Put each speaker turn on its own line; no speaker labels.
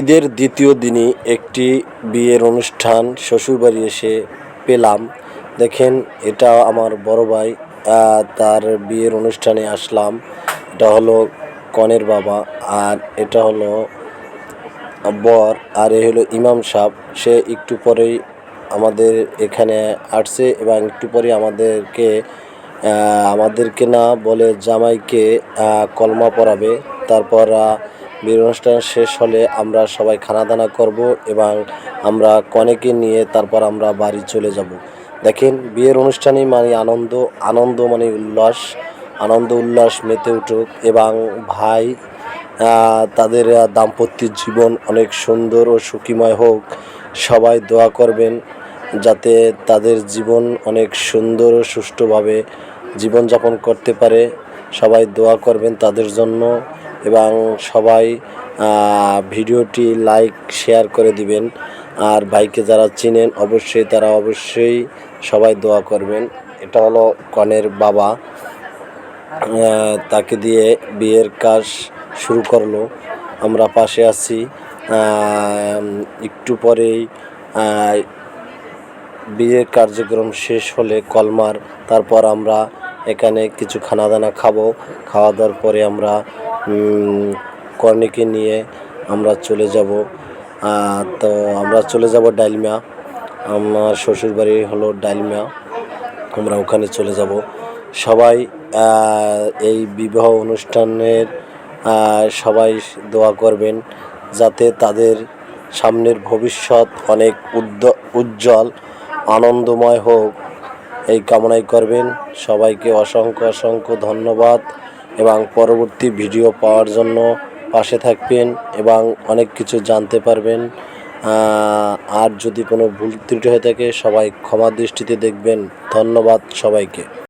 ঈদের দ্বিতীয় দিনই একটি বিয়ের অনুষ্ঠান শ্বশুরবাড়ি এসে পেলাম। দেখেন, এটা আমার বড় ভাই, তার বিয়ের অনুষ্ঠানে আসলাম। এটা হলো কনের বাবা, আর এটা হলো বর, আর এ হলো ইমাম সাহেব। সে একটু পরেই আমাদের এখানে আসছে এবং একটু পরে আমাদেরকে না বলে জামাইকে কলমা পড়াবে। তারপর বিয়ের অনুষ্ঠান শেষ হলে আমরা সবাই খানা দানা করব এবং আমরা কনেকে নিয়ে তারপর আমরা বাড়ি চলে যাব। দেখেন, বিয়ের অনুষ্ঠানে মানে আনন্দ, আনন্দ মানে উল্লাস, আনন্দ উল্লাস মেতে উঠুক এবং ভাই তাদের দাম্পত্য জীবন অনেক সুন্দর ও সুখীময় হোক। সবাই দোয়া করবেন যাতে তাদের জীবন অনেক সুন্দর ও সুষ্ঠুভাবে জীবনযাপন করতে পারে। সবাই দোয়া করবেন তাদের জন্য এবং সবাই ভিডিওটি লাইক শেয়ার করে দিবেন। আর ভাইকে যারা চিনেন অবশ্যই সবাই দোয়া করবেন। এটা হলো কনের বাবা, তাকে দিয়ে বিয়ের কাজ শুরু করলো। আমরা পাশে আছি। একটু পরেই বিয়ের কার্যক্রম শেষ হলে কলমার তারপর আমরা এখানে কিছু খানা দানা খাবো। খাওয়া দাওয়ার পরে আমরা কনেকে নিয়ে আমরা চলে যাব। তো আমরা চলে যাব ডাইলমিয়া। আমার শ্বশুরবাড়ি হলো ডাইলমিয়া, আমরা ওখানে চলে যাব। সবাই এই বিবাহ অনুষ্ঠানের সবাই দোয়া করবেন যাতে তাদের সামনের ভবিষ্যৎ অনেক উজ্জ্বল আনন্দময় হোক, এই কামনাই করবেন। সবাইকে অসংখ্য ধন্যবাদ এবং পরবর্তী ভিডিও পাওয়ার জন্য পাশে থাকবেন এবং অনেক কিছু জানতে পারবেন। আর যদি কোনো ভুল ত্রুটি হয়ে থাকে সবাই ক্ষমা দৃষ্টিতে দেখবেন। ধন্যবাদ সবাইকে।